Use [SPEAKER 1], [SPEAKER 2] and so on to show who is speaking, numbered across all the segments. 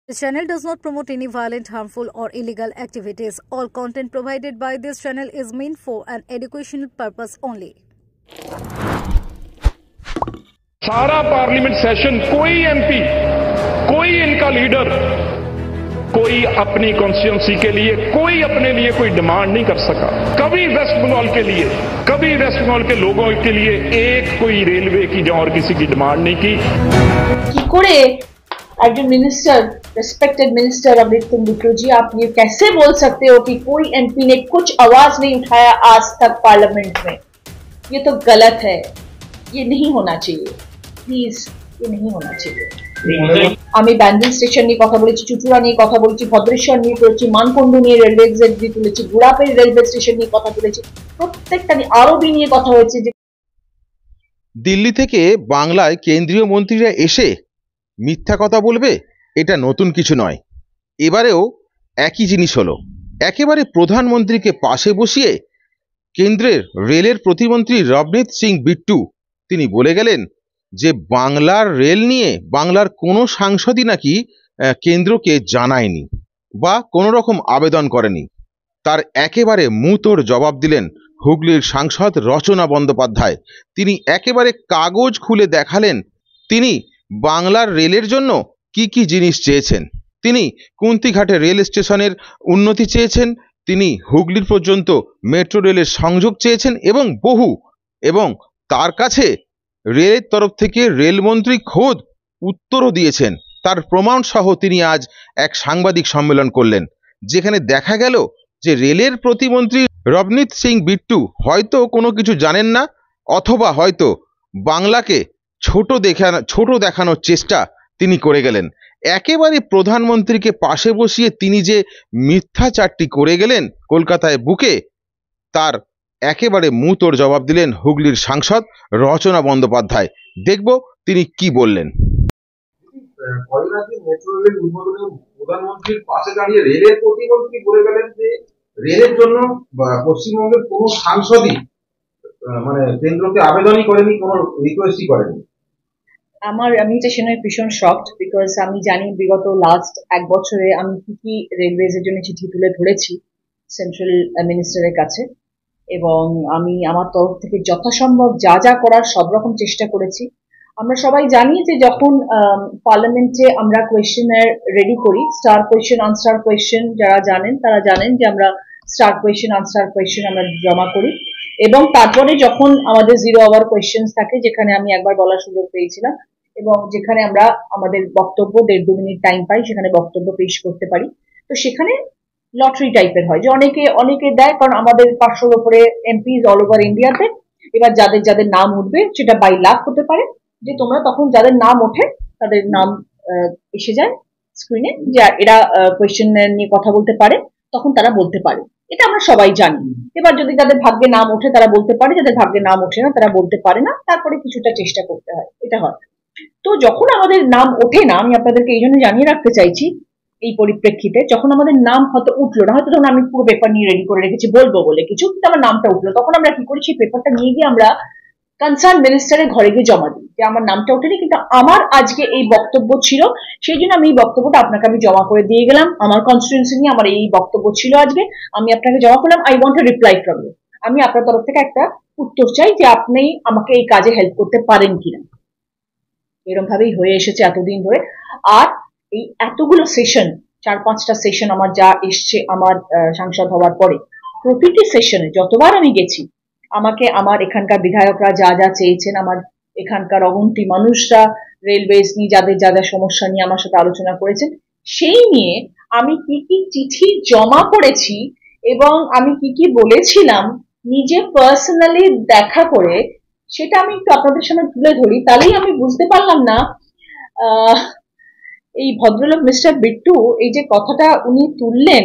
[SPEAKER 1] This channel does not promote any violent, harmful, or illegal activities. All content provided by this channel is meant for an educational purpose only.
[SPEAKER 2] सारा parliament session कोई MP, कोई इनका leader, कोई अपनी constituency के लिए, कोई अपने लिए कोई डिमांड नहीं कर सका। कभी वेस्ट बंगाल के लिए, कभी वेस्ट बंगाल के लोगों के लिए एक कोई रेलवे की और किसी की डिमांड नहीं की।
[SPEAKER 3] करे as minister, respected minister Ravneet Singh Bittu ji, आप ये कैसे बोल सकते हो कि कोई एमपी ने कुछ आवाज नहीं उठाया आज तक पार्लियामेंट में? ये तो गलत है, ये नहीं होना चाहिए, प्लीज ये नहीं होना चाहिए। আমি ব্যান্ডেল স্টেশন নিয়ে কথা বলেছি, চুচুড়া নিয়ে কথা বলেছি, ভদ্রেশ্বর নিয়ে বলেছি, মানকুণ্ডু নিয়ে রেলওয়ে এক্সিট দিয়ে তুলেছি, গুড়াপের রেলওয়ে স্টেশন নিয়ে কথা তুলেছি, প্রত্যেকটা নিয়ে আরবি নিয়ে কথা হয়েছে। যে
[SPEAKER 4] দিল্লি থেকে বাংলায় কেন্দ্রীয় মন্ত্রীরা এসে মিথ্যা কথা বলবে এটা নতুন কিছু নয়। এবারেও একই জিনিস হলো। একেবারে প্রধানমন্ত্রীকে পাশে বসিয়ে কেন্দ্রের রেলের প্রতিমন্ত্রী রবনীত সিং বিট্টু তিনি বলে গেলেন যে বাংলার রেল নিয়ে বাংলার কোনো সাংসদই নাকি কেন্দ্রকে জানায়নি বা কোনো রকম আবেদন করেনি। তার একেবারে মুতোর জবাব দিলেন হুগলির সাংসদ রচনা বন্দ্যোপাধ্যায়। তিনি একেবারে কাগজ খুলে দেখালেন তিনি বাংলার রেলের জন্য কি কি জিনিস চেয়েছেন। তিনি কুন্তিঘাটে রেল স্টেশনের উন্নতি চেয়েছেন, তিনি হুগলির পর্যন্ত মেট্রো রেলের সংযোগ চেয়েছেন এবং তার কাছে রেলের তরফ থেকে রেলমন্ত্রী খোদ উত্তরও দিয়েছেন। তার প্রমাণ সহ তিনি আজ এক সাংবাদিক সম্মেলন করলেন, যেখানে দেখা গেল যে রেলের প্রতিমন্ত্রী রবনীত সিং বিট্টু হয়তো কোনো কিছু জানেন না, অথবা হয়তো বাংলাকে ছোট দেখানোর চেষ্টা তিনি করে গেলেন। একেবারে প্রধানমন্ত্রীকে পাশে বসিয়ে তিনি যে মিথ্যাচারটি করে গেলেন কলকাতায় বুকে, তার একেবারে মুতোর জবাব দিলেন হুগলির সাংসদ রচনা বন্দ্যোপাধ্যায়। দেখব তিনি কি বললেন।
[SPEAKER 5] মেট্রো রেলের উদ্বোধনে প্রধানমন্ত্রীর পাশে দাঁড়িয়ে রেলের প্রতিমন্ত্রী বলে গেলেন যে রেলের জন্য পশ্চিমবঙ্গের কোনো সাংসদই মানে কেন্দ্রকে আবেদনই করেনি, কোনো রিকোয়েস্টই করেনি।
[SPEAKER 3] আমি এটা শুনে ভীষণ শকড, বিকজ আমি জানি বিগত লাস্ট এক বছরে আমি কি কি রেলওয়েজের জন্য চিঠি তুলে ধরেছি সেন্ট্রাল মিনিস্টারের কাছে, এবং আমি আমার তরফ থেকে যথাসম্ভব যা যা করার সব রকম চেষ্টা করেছি। আমরা সবাই জানি যে যখন পার্লামেন্টে আমরা কোয়েশ্চেনার রেডি করি, স্টার কোয়েশ্চেন আনস্টার কোয়েশ্চেন, যারা জানেন তারা জানেন যে আমরা স্টার কোয়েশ্চেন আনস্টার কোয়েশ্চেন আমরা জমা করি, এবং তারপরে যখন আমাদের 0 আওয়ার কোয়েশ্চেন থাকে, যেখানে আমি একবার বলার সুযোগ পেয়েছিলাম এবং যেখানে আমরা আমাদের বক্তব্য 1.5-2 মিনিট টাইম পাই, সেখানে বক্তব্য পেশ করতে পারি। তো সেখানে লটারি টাইপের হয় যে অনেকে দেয়, কারণ আমাদের 500-র উপরে এমপিস অল ওভার ইন্ডিয়াতে। এবার যাদের নাম উঠবে সেটা বাই লাখ হতে পারে, যে তোমরা তখন যাদের নাম ওঠে তাদের নাম এসে যায় স্ক্রিনে, যে এরা কোয়েশ্চেন নিয়ে কথা বলতে পারে, তখন তারা বলতে পারে। এটা আমরা সবাই জানি। এবার যদি যাদের ভাগ্যে নাম ওঠে তারা বলতে পারে, যাদের ভাগ্যে নাম ওঠে না তারা বলতে পারে না, তারপরে কিছুটা চেষ্টা করতে হয়, এটা হয়। তো যখন আমাদের নাম ওঠে না, আমি আপনাদেরকে এই জন্য জানিয়ে রাখতে চাইছি এই পরিপ্রেক্ষিতে, যখন আমাদের নাম হয়তো উঠলো না, হয়তো তখন আমি পুরো পেপার নিয়ে রেডি করে রেখেছি বলবো বলে কিছু, কিন্তু আমার নামটা উঠলো, তখন আমরা কি করি, সেই পেপারটা নিয়ে গিয়ে আমরা কনসার্ন মিনিস্টারের ঘরে গিয়ে জমা দিই যে আমার নামটা ওঠেনি, কিন্তু আমার আজকে এই বক্তব্য ছিল, সেই জন্য আমি এই বক্তব্যটা আপনাকে আমি জমা করে দিয়ে গেলাম। আমার কনস্টিটিউয়েন্সি নিয়ে আমার এই বক্তব্য ছিল আজকে, আমি আপনাকে জমা করলাম। I want a reply from you. আমি আপনার তরফ থেকে একটা উত্তর চাই যে আপনি আমাকে এই কাজে হেল্প করতে পারেন কিনা। এরকম ভাবেই হয়ে এসেছে এতদিন ধরে। আর এই এতগুলো সেশন, 4-5টা সেশন আমার যা এসছে আমার সাংসদ হওয়ার পরে, প্রতিটি সেশনে যতবার আমি গেছি, আমাকে আমার এখানকার বিধায়করা যা যা চেয়েছেন, আমার এখানকার অগন্তি মানুষরা রেলওয়েজ নিয়ে যাদের যা যা সমস্যা নিয়ে আমার সাথে আলোচনা করেছেন, সেই নিয়ে আমি কি কি চিঠি জমা করেছি এবং আমি কি কি বলেছিলাম নিজে পার্সোনালি দেখা করে, সেটা আমি একটু আপনাদের সামনে তুলে ধরি। তাহলেই আমি বুঝতে পারলাম না এই ভদ্রলোক মিস্টার বিট্টু এই যে কথাটা উনি তুললেন,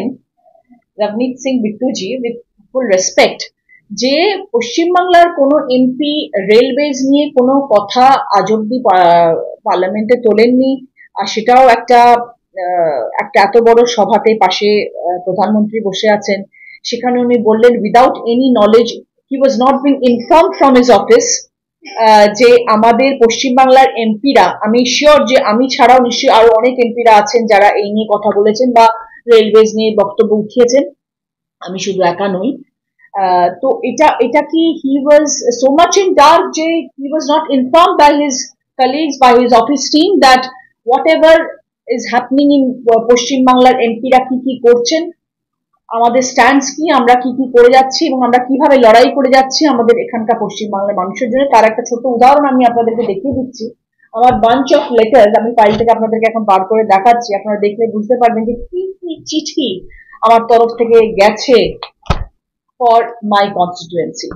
[SPEAKER 3] Ravneet Singh Bittu ji, with full respect, যে পশ্চিমবাংলার কোনো এমপি রেলওয়েজ নিয়ে কোনো কথা আজ অব্দি পার্লামেন্টে তোলেননি, আর সেটাও একটা এত বড় সভাতে পাশে প্রধানমন্ত্রী বসে আছেন, সেখানে উনি বললেন without any knowledge, he was not being informed from his office, যে আমাদের পশ্চিমবাংলার এমপিরা, আমি শিওর যে আমি ছাড়াও নিশ্চয়ই আরো অনেক এমপিরা আছেন যারা এই নিয়ে কথা বলেছেন বা রেলওয়েজ নিয়ে বক্তব্য উঠিয়েছেন, আমি শুধু একা নই। তো এটা কি he was so much in dark যে he was not informed by his colleagues, by his office team, that whatever is happening in পশ্চিমবাংলার এমপিরা কি কি করছেন, আমাদের স্ট্যান্ডস কি, আমরা কি কি করে যাচ্ছি এবং আমরা কিভাবে লড়াই করে যাচ্ছি আমাদের এখানকার পশ্চিমবাংলার মানুষের জন্য, তার একটা ছোট উদাহরণ আমি আপনাদেরকে দেখিয়ে দিচ্ছি। আমার বাঞ্চ অফ লেটার্স আমি ফাইল থেকে আপনাদেরকে এখন বার করে দেখাচ্ছি, আপনারা দেখলে বুঝতে পারবেন যে কি কি চিঠি আমার তরফ থেকে গেছে ফর মাই কনস্টিটুয়েন্সি।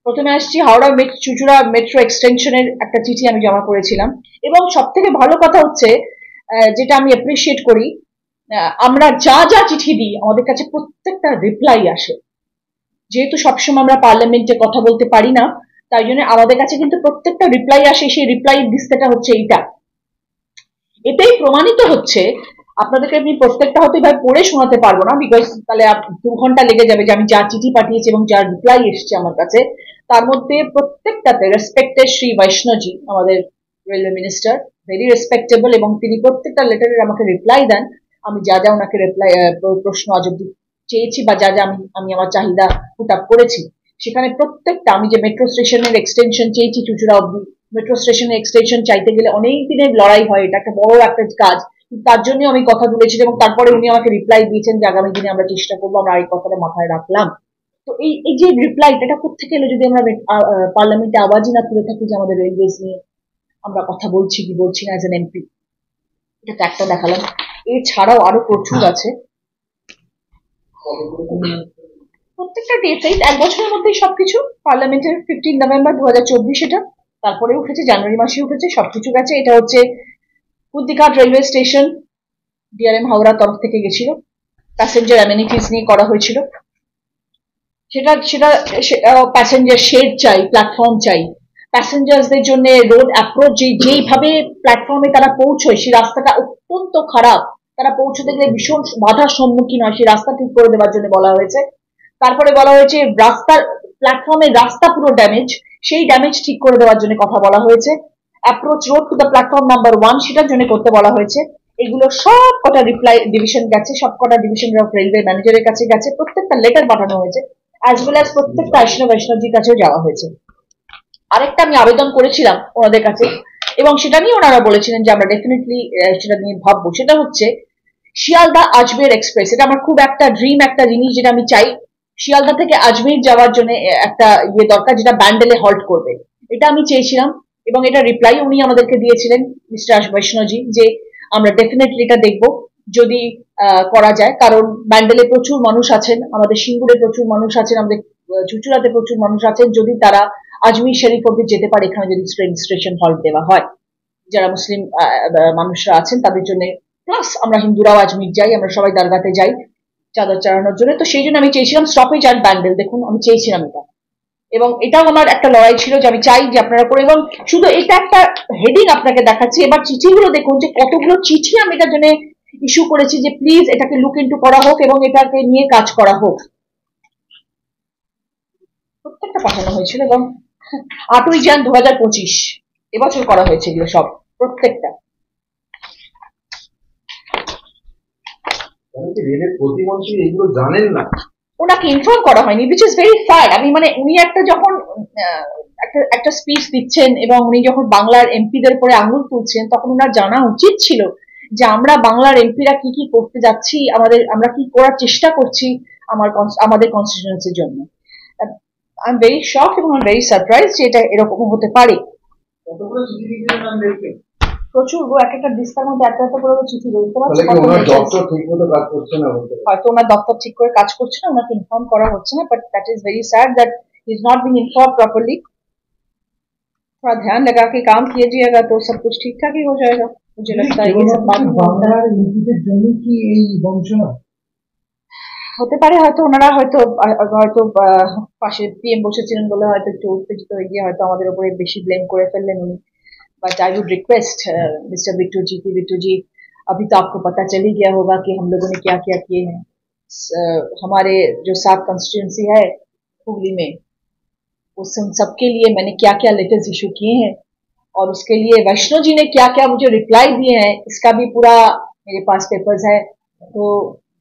[SPEAKER 3] প্রথমে আসছি হাওড়া চুচুড়া মেট্রো এক্সটেনশনের একটা চিঠি আমি জমা করেছিলাম, এবং সব থেকে ভালো কথা হচ্ছে যেটা আমি অ্যাপ্রিসিয়েট করি, আমরা যা যা চিঠি দিই আমাদের কাছে প্রত্যেকটা রিপ্লাই আসে। যেহেতু সবসময় আমরা পার্লামেন্টে কথা বলতে পারি না, তাই জন্য আমাদের কাছে কিন্তু প্রত্যেকটা রিপ্লাই আসে। সেই রিপ্লাই দিস্তাটা হচ্ছে এইটা। এটাই প্রমাণিত হচ্ছে, আপনাদেরকে আমি প্রত্যেকটা হয়তো এবার পড়ে শোনাতে পারবো না, বিকজ তাহলে 2 ঘন্টা লেগে যাবে যে আমি যা চিঠি পাঠিয়েছি এবং যা রিপ্লাই এসছে আমার কাছে, তার মধ্যে প্রত্যেকটাতে রেসপেক্টেড শ্রী বৈষ্ণবজি, আমাদের রেলওয়ে মিনিস্টার, ভেরি রেসপেক্টেবল, এবং তিনি প্রত্যেকটা লেটারের আমাকে রিপ্লাই দেন। আমি যা যা ওনাকে রিপ্লাই প্রশ্ন আজ অব্দি চেয়েছি বা যা যা আমি আমার চাহিদা পুট আপ করেছি, সেখানে প্রত্যেকটা, আমি যে মেট্রো স্টেশনের এক্সটেনশন চেয়েছি চুচুড়া অব্দি, মেট্রো স্টেশনের এক্সটেনশন চাইতে গেলে অনেক দিনের লড়াই হয়, এটা একটা বড় একটা কাজ, তার জন্য আমি কথা বলেছি এবং তারপরে উনি আমাকে রিপ্লাই দিয়েছেন যে আগামী দিনে আমরা চেষ্টা করবো, আমরা এই কথাটা মাথায় রাখলাম। তো এই যে রিপ্লাইটা, এটা কোথেকে এলো যদি আমরা পার্লামেন্টে আওয়াজই না তুলে থাকি যে আমাদের রেলওয়েজ নিয়ে আমরা কথা বলছি কি বলছি না অ্যাজ এন এমপি। এটা তো একটা দেখালাম, এছাড়াও আরো প্রচুর আছে। প্রত্যেকটা ডেট 1 বছরের মধ্যেই সবকিছু, পার্লামেন্টের 15 নভেম্বর 2024 এটা, তারপরে উঠেছে জানুয়ারি মাসে উঠেছে, সবকিছু গেছে। এটা হচ্ছে কুদ্দিঘাট রেলওয়ে স্টেশন, ডিআরএম হাওড়া তরফ থেকে গেছিল, প্যাসেঞ্জার অ্যামেনিটিস নিয়ে করা হয়েছিল। সেটা সেটা প্যাসেঞ্জার শেড চাই, প্ল্যাটফর্ম চাই, প্যাসেঞ্জারদের জন্য রোড অ্যাপ্রোচ, যেইভাবে প্ল্যাটফর্মে তারা পৌঁছয় সেই রাস্তাটা অত্যন্ত খারাপ, তারা পৌঁছতে গেলে ভীষণ বাধার সম্মুখীন হয়, সেই রাস্তা ঠিক করে দেওয়ার জন্য বলা হয়েছে। তারপরে বলা হয়েছে রাস্তার প্ল্যাটফর্মের রাস্তা পুরো ড্যামেজ, সেই ড্যামেজ ঠিক করে দেওয়ার জন্য কথা বলা হয়েছে। Approach road to the platform number 1 সেটার জন্য করতে বলা হয়েছে। এগুলো সব কটা রিপ্লাই ডিভিশন গেছে, সব কটা ডিভিশন অফ রেলওয়ে ম্যানেজারের কাছে গেছে, প্রত্যেকটা লেটার পাঠানো হয়েছে, অ্যাজ ওয়েল অ্যাজ প্রত্যেকটা বৈষ্ণবজির কাছেও যাওয়া হয়েছে। আরেকটা আমি আবেদন করেছিলাম ওনাদের কাছে, এবং সেটা নিয়ে ওনারা বলেছিলেন যে আমরা ডেফিনেটলি সেটা নিয়ে ভাববো। সেটা হচ্ছে শিয়ালদা আজমের এক্সপ্রেস। এটা আমার খুব একটা ড্রিম একটা জিনিস, যেটা আমি চাই শিয়ালদা থেকে আজমের যাওয়ার জন্য একটা ইয়ে দরকার, যেটা ব্যান্ডেলে হল্ট করবে। এটা আমি চেয়েছিলাম, এবং এটা রিপ্লাই উনি আমাদেরকে দিয়েছিলেন মিস্টার বৈষ্ণবজি, যে আমরা ডেফিনেটলি এটা দেখবো যদি করা যায়, কারণ ব্যান্ডেলে প্রচুর মানুষ আছেন, আমাদের সিঙ্গুরে প্রচুর মানুষ আছেন, আমাদের চুচুড়াতে প্রচুর মানুষ আছেন, যদি তারা আজমির শরীফ অব্দি যেতে পারে এখানে যদি স্টেশন হল্ট দেওয়া হয়, যারা মুসলিম মানুষরা আছেন তাদের জন্য, প্লাস আমরা হিন্দুরাও আজমির যাই, আমরা সবাই দরগাতে যাই চাদর চড়ানোর জন্য। তো সেই জন্য আমি চেয়েছিলাম স্টপেজ অ্যাট ব্যান্ডেল, দেখুন আমি চেয়েছিলাম এটা, এবং এটাও আমার একটা লড়াই ছিল যে আমি চাই যে আপনারা করে। এবং শুধু এটা একটা হেডিং আপনাকে দেখাচ্ছি, এবার চিঠিগুলো দেখুন যে কতগুলো চিঠি আমি এটার জন্য ইস্যু করেছি যে প্লিজ এটাকে লুক ইন্টু করা হোক এবং এটাকে নিয়ে কাজ করা হোক। প্রত্যেকটা পাঠানো হয়েছিল, এবং 8ই জান 2025 এবছর করা হয়েছে এগুলো সব, প্রত্যেকটা।
[SPEAKER 5] রেলের প্রতিমন্ত্রী এগুলো জানেন না,
[SPEAKER 3] ওনাকে ইনফর্ম করা হয়নি, উইচ ইজ ভেরি স্যাড। আমি মানে উনি একটা যখন একটা স্পিচ দিচ্ছেন এবং উনি যখন বাংলার এমপিদের উপরে আঙুল তুলছেন, তখন ওনার জানা উচিত ছিল যে আমরা বাংলার এমপিরা কি কি করতে যাচ্ছি, আমরা কি করার চেষ্টা করছি আমাদের কনস্টিটিউয়েন্সির জন্য। আই এম ভেরি শক এবং আই এম ভেরি সারপ্রাইজ যে এটা এরকম হতে পারে। প্রচুর, এক একটা দিস্তার মধ্যে একটা একটা করে চিঠি রয়েছে, হয়তো ওনার দপ্তর ঠিক করে কাজ করছে না, ওনাকে ইনফর্ম করা হচ্ছে না, but that is very sad that he is not being inform properly. थोड़ा ध्यान लगा के काम कीजिएगा तो सब कुछ ठीक ठाक ही हो जाएगा, मुझे लगता है। ये सब बात হতে পারে, হয়তো ওনারা হয়তো পাশে পিএম বসেছিলেন বলে হয়তো একটু উত্তেজিত হয়ে গিয়ে হয়তো আমাদের উপরে বেশি ব্লেম করে ফেললেন উনি। But I would request mister Bittu ji, अभी तो आपको पता चल ही गया होगा कि हम लोगों ने क्या क्या किए हैं। हमारे जो 7 कंस्टिट्यूंसी है हुगली में, उन सबके लिए मैंने क्या क्या लेटर्स इशू किए हैं और उसके लिए वैष्णो जी ने क्या क्या मुझे रिप्लाई दिए हैं, इसका भी पूरा मेरे पास पेपर्स है। तो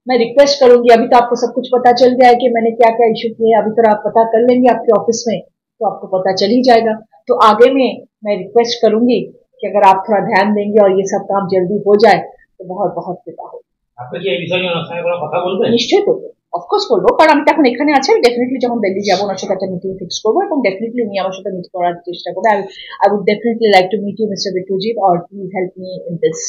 [SPEAKER 3] मैं रिक्वेस्ट करूंगी, अभी तो आपको सब कुछ पता चल गया है कि मैंने क्या क्या इशू किए हैं, अभी तो आप पता कर लेंगे आपके ऑफिस में तो आपको पता चल ही जाएगा। तो आगे में मैं रिक्वेस्ट करूंगी कि अगर आप थोड़ा ध्यान देंगे और ये सब काम जल्दी हो जाए तो बहुत बहुत कृपा हो। নিশ্চয়ই করবো, অফকোর্স করবো, কারণ আমি তো এখন এখানে আছি। আমি ডেফিনেটলি যখন দিল্লি যাবো ওনার সাথে একটা মিটিং ফিক্স করবো এবং ডেফিনেটলি উনি আমার সাথে মিট করার চেষ্টা করবে। I would definitely like to meet you Mr. Bittuji और please help me in this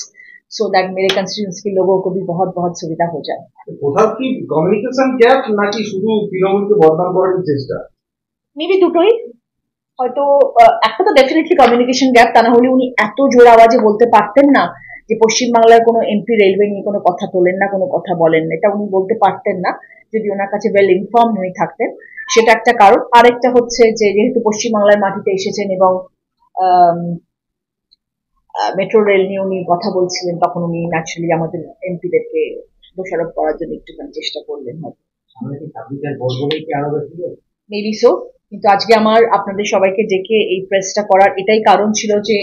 [SPEAKER 3] so that मेरे कंस्टिट्यूएंसी के लोगों को भी बहुत बहुत सुविधा हो जाए।
[SPEAKER 5] কোথাও কি কমিউনিকেশন গ্যাপ নাকি শুধু তৃণমূলকে বদনাম করার চেষ্টা?
[SPEAKER 3] মেবি দুটোই হয়তো। একটা তো ডেফিনেটলি কমিউনিকেশন গ্যাপ, তা না হলে উনি এত জোর আওয়াজে বলতে পারতেন না যে পশ্চিমবাংলার কোনো এমপি রেলওয়ে নিয়ে কোনো কথা তোলেন না, কোনো কথা বলেন না, এটা উনি বলতে পারতেন না যদি ওনার কাছে ওয়েল ইনফর্ম হয়ে থাকতেন। সেটা একটা কারণ। আরেকটা হচ্ছে যে যেহেতু পশ্চিমবাংলার মাটিতে এসেছেন এবং মেট্রো রেল নিয়ে উনি কথা বলছিলেন, তখন উনি ন্যাচারালি আমাদের এমপিদেরকে দোষারোপ করার জন্য একটুখানি চেষ্টা করলেন হয়তো। মেবি সো, কিন্তু আজকে আমার আপনাদের সবাইকে ডেকে এই প্রেসটা করার এটাই কারণ ছিল যে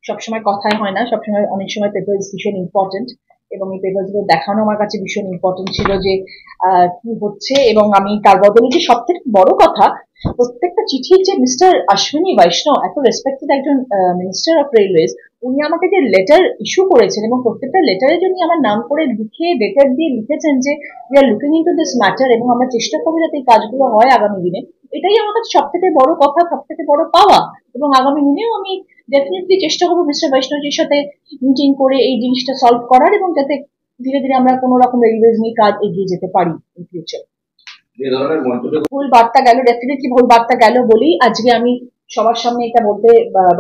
[SPEAKER 3] সবসময় কথায় হয় না, সবসময় অনেক সময় পেপার্স ভীষণ ইম্পর্টেন্ট এবং এই পেপার্স গুলো দেখানো আমার কাছে ভীষণ ইম্পর্টেন্ট ছিল যে কি হচ্ছে। এবং আমি তার বদলে যে সব থেকে বড় কথা, প্রত্যেকটা চিঠি যে মিস্টার অশ্বিনী বৈষ্ণব, এত রেসপেক্টেড একজন মিনিস্টার অফ রেলওয়েজ, উনি আমাকে যে লেটার ইস্যু করেছেন এবং প্রত্যেকটা লেটারের জন্য আমার নাম করে লিখে ডেটার দিয়ে লিখেছেন যে we are looking into this matter এবং আমরা চেষ্টা করবো যাতে এই কাজগুলো হয় আগামী দিনে, এটাই আমার কাছে সব থেকে বড় কথা, সব থেকে বড় পাওয়া। এবং আগামী দিনেও আমি ডেফিনেটলি চেষ্টা করবো মিস্টার বৈষ্ণবজির সাথে মিটিং করে এই জিনিসটা সলভ করার এবং যাতে ধীরে ধীরে আমরা কোনো রকম রেলওয়েজ নিয়ে কাজ এগিয়ে যেতে পারি ইন ফিউচার। ভুল বার্তা গেল, ডেফিনেটলি ভুল বার্তা গেল বলেই আজকে আমি সবার সামনে এটা বলতে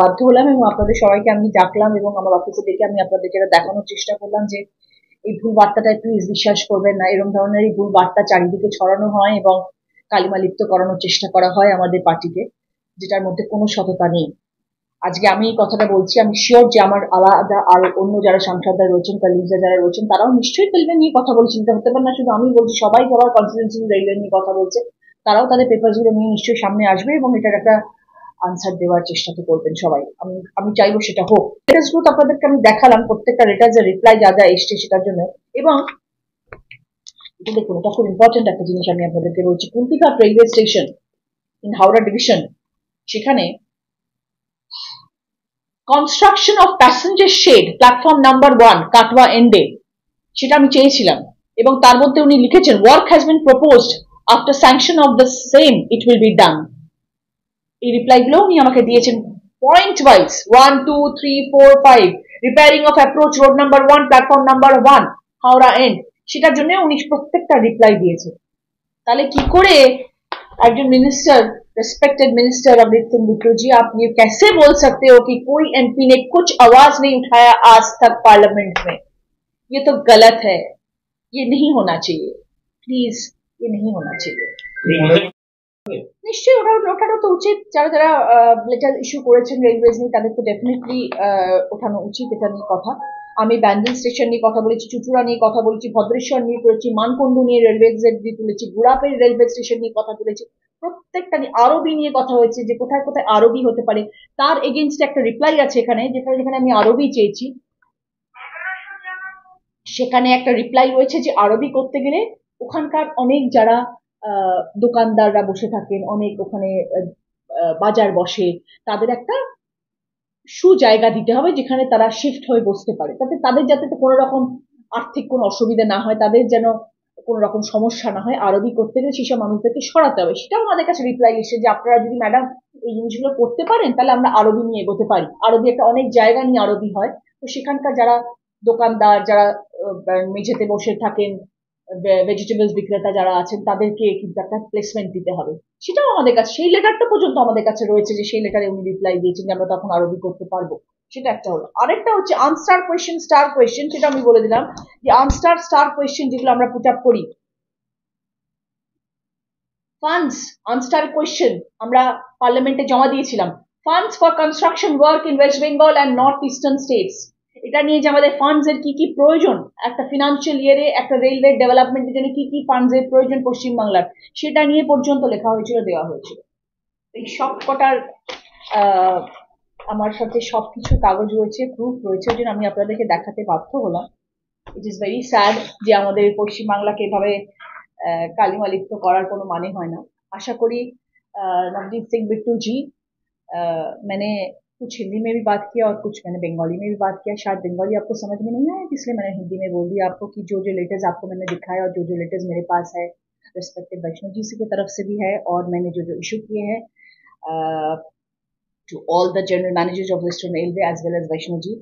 [SPEAKER 3] বাধ্য হলাম এবং আপনাদের সবাইকে আমি ডাকলাম এবং আমার অফিসে ডেকে আমি আপনাদেরকে এটা দেখানোর চেষ্টা করলাম যে এই ভুল বার্তাটা প্লিজ বিশ্বাস করবেন না। এরকম ধরনের এই ভুল বার্তা চারিদিকে ছড়ানো হয় এবং কালিমা লিপ্ত করানোর চেষ্টা করা হয় আমাদের পার্টিকে, যেটার মধ্যে কোনো সততা নেই। আজকে আমি এই কথাটা বলছি, আমি শিওর যে আমার আলাদা আর অন্য যারা সাংসদরা রয়েছেন, কলিগরা যারা রয়েছেন, তারাও নিশ্চয়ই রেলওয়ে নিয়ে কথা বলে, চিন্তা হতে পারে না শুধু আমি বলছি, সবাই সবার কনফিডেন্সিয়াল রেলওয়ে নিয়ে কথা বলছে, তারাও তাদের পেপারস গুলো নিয়ে নিশ্চয়ই সামনে আসবে এবং এটার একটা আনসার দেওয়ার চেষ্টা তো করবেন সবাই। আমি চাইবো সেটা হোক। লেটার্স গুলো আপনাদেরকে আমি দেখালাম, প্রত্যেকটা লেটার্স এর রিপ্লাই যা যা এসছে সেটার জন্য। এবং এটা দেখুন, এটা খুব ইম্পর্টেন্ট একটা জিনিস আমি আপনাদেরকে বলছি। Kuntighat railway station in Howrah division, সেখানে construction of passenger shed platform number 1 Katwa এন্ডে, সেটা আমি চেয়েছিলাম এবং তার মধ্যে উনি লিখেছেন work has been proposed after sanction of the same it will be done. এই রিপ্লাই গুলো উনি আমাকে দিয়েছেন point wise 1 2 3 4 5 repairing of approach road number 1 platform number 1 Howrah end, সেটার জন্য উনি প্রত্যেকটা রিপ্লাই দিয়েছেন। তাহলে কি করে একজন मिनिस्टर, रेस्पेक्टेड मिनिस्टर अमृत सिंह बिट्टू जी, आप ये कैसे बोल सकते हो कि कोई एमपी ने कुछ आवाज नहीं उठाया आज तक पार्लियामेंट में? ये तो गलत है, ये नहीं होना चाहिए, प्लीज ये नहीं होना चाहिए। নিশ্চয়ই ওঠানো তো উচিত। যারা যারা লেটার ইস্যু করেছেন রেলওয়েজ নিয়ে তাদের তো ডেফিনেটলি ওঠানো উচিত, এটা নিয়ে কথা। আমি ব্যান্ডেল স্টেশন নিয়ে কথা বলেছি, চুচুড়া নিয়ে কথা বলেছি, ভদ্রেশ্বর নিয়ে করেছি, মানকুণ্ডু নিয়ে রেলওয়েজ দিয়ে তুলেছি, গুড়াপের রেলওয়ে স্টেশন নিয়ে কথা তুলেছি, প্রত্যেকটা নিয়ে। আরবি নিয়ে কথা হয়েছে যে কোথায় কোথায় আরবি হতে পারে, তার এগেনস্টে একটা রিপ্লাই আছে এখানে, যেখানে আমি আরবি চেয়েছি সেখানে একটা রিপ্লাই রয়েছে যে আরবি করতে গেলে ওখানকার অনেক যারা দোকানদাররা বসে থাকেন, অনেক ওখানে বাজার বসে, তাদের একটা জায়গা দিতে হবে যেখানে তারা শিফট হয়ে বসতে পারে, তাতে তাদের যাতে কোনো রকম আর্থিক কোনো অসুবিধা না হয়, তাদের যেন কোনো রকম সমস্যা না হয়। আরবি করতে গেলে সেসব মানুষদেরকে সরাতে হবে। সেটাও আমাদের কাছে রিপ্লাই এসেছে যে আপনারা যদি ম্যাডাম এই জিনিসগুলো করতে পারেন তাহলে আমরা আরবি নিয়ে এগোতে পারি। আরবি একটা অনেক জায়গা নিয়ে আরবি হয়, তো সেখানকার যারা দোকানদার, যারা মেঝেতে বসে থাকেন, ভেজিটেবলস বিক্রেতা যারা আছেন, তাদেরকে কিন্তু একটা প্লেসমেন্ট দিতে হবে। সেটাও আমাদের কাছে, সেই লেটারটা পর্যন্ত আমাদের কাছে রয়েছে যে সেই লেটারে উনি রিপ্লাই দিয়েছেন যে আমরা তখন আরবি করতে পারবো। সেটা একটা হলো। আরেকটা হচ্ছে আনস্টার কোয়েশ্চেন, স্টার কোয়েশ্চেন, সেটা আমি বলে দিলাম যে আনস্টার স্টার কোয়েশ্চেন যেগুলো আমরা পুট আপ করি, ফান্ডস আনস্টার কোয়েশ্চেন আমরা পার্লামেন্টে জমা দিয়েছিলাম। Funds for construction work in West Bengal and north eastern states, এটা নিয়ে যে আমাদের ফান্ডস এর কি কি প্রয়োজন, একটা ফিনান্সিয়াল ইয়ারে একটা রেলওয়ে ডেভেলপমেন্টের জন্য কি কি ফান্ডস এর প্রয়োজন পশ্চিমবাংলার, সেটা নিয়ে পর্যন্ত লেখা হয়েছিল, দেওয়া হয়েছিল। এই সবকটার আমার সাথে সবকিছু কাগজ রয়েছে, প্রুফ রয়েছে, ওই জন্য আমি আপনাদেরকে দেখাতে বাধ্য হলাম। ইট ইজ ভেরি স্যাড যে আমাদের পশ্চিমবাংলাকে এভাবে কালিমালিপ্ত করার কোনো মানে হয় না। आशा करी नवदीप सिंह बिट्टू जी, मैंने कुछ हिंदी में भी बात किया और कुछ मैंने बंगाली में भी बात किया। शायद बंगाली आपको समझ में नहीं आया, इसलिए मैंने हिंदी में बोल दिया आपको कि जो जो लेटर्स आपको मैंने दिखाया और जो जो लेटर्स मेरे पास है रिस्पेक्टिव वैष्णव जी की तरफ से भी है, और मैंने जो जो इशू किए हैं to all the general managers of western railway as well as Vaishnaw ji,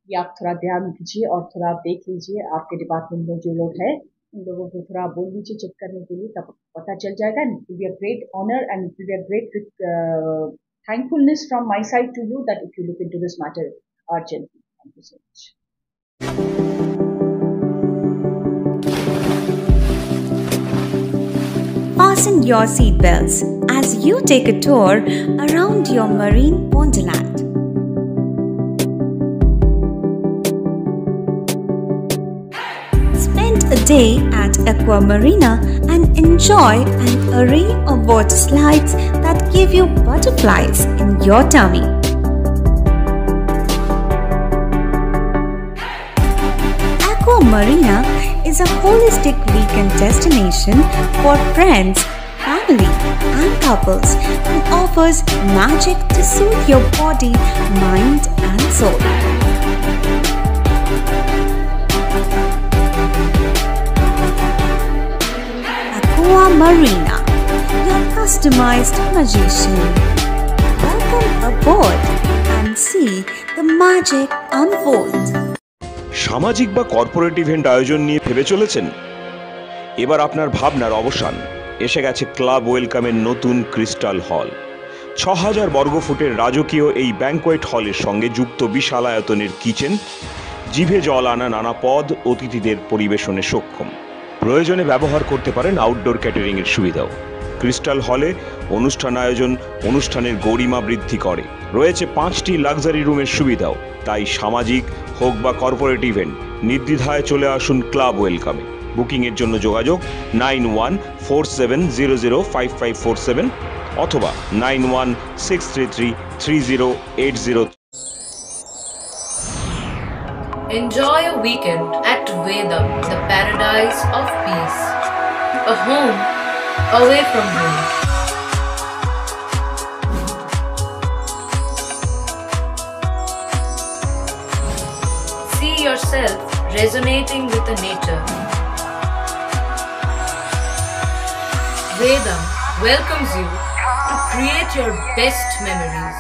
[SPEAKER 3] ये आप थोड़ा ध्यान दीजिए और थोड़ा आप देख लीजिए। आपके डिपार्टमेंट में जो लोग हैं इन लोगों को थोड़ा बोल दीजिए चेक करने के लिए, तब पता चल जाएगा। It will be a great honour and it will be a great thankfulness from my side to you that if you look into this matter urgently. Thank you so much.
[SPEAKER 6] Fasten your seatbelts as you take a tour around your marine wonderland. Spend a day at Aqua Marina and enjoy an array of water slides that give you butterflies in your tummy. Aqua Marina is a holistic weekend destination for friends, family and couples and offers magic to soothe your body, mind and soul. Aqua Marina, your customized magician. Welcome aboard and see the magic unfold.
[SPEAKER 7] সামাজিক বা corporate event আয়োজন নিয়ে ভেবে চলেছেন? এবার আপনার ভাবনার অবসান। এসে গেছে ক্লাব ওয়েলকামের নতুন ক্রিস্টাল হল। ৬,০০০ বর্গফুটের রাজকীয় এই ব্যাংকোয়েট হলের সঙ্গে যুক্ত বিশাল আয়তনের কিচেন, জিভে জল আনা নানা পদ অতিথিদের পরিবেশনে সক্ষম। প্রয়োজনে ব্যবহার করতে পারেন আউটডোর ক্যাটারিং এর সুবিধাও। ক্রিস্টাল হলে অনুষ্ঠান আয়োজন অনুষ্ঠানের গরিমা বৃদ্ধি করে। রয়েছে ৫টি লাক্সারি রুমের সুবিধাও। তাই সামাজিক হোক বা কর্পোরেট ইভেন্ট নির্দ্বিধায় চলে আসুন ক্লাব ওয়েলকামে। বুকিংয়ের জন্য যোগাযোগ 9147005547 অথবা 9163333080।
[SPEAKER 8] Enjoy a weekend at Vedam, the paradise of peace. A home away from home. See yourself resonating with the nature. Vedam welcomes you to create your best memories.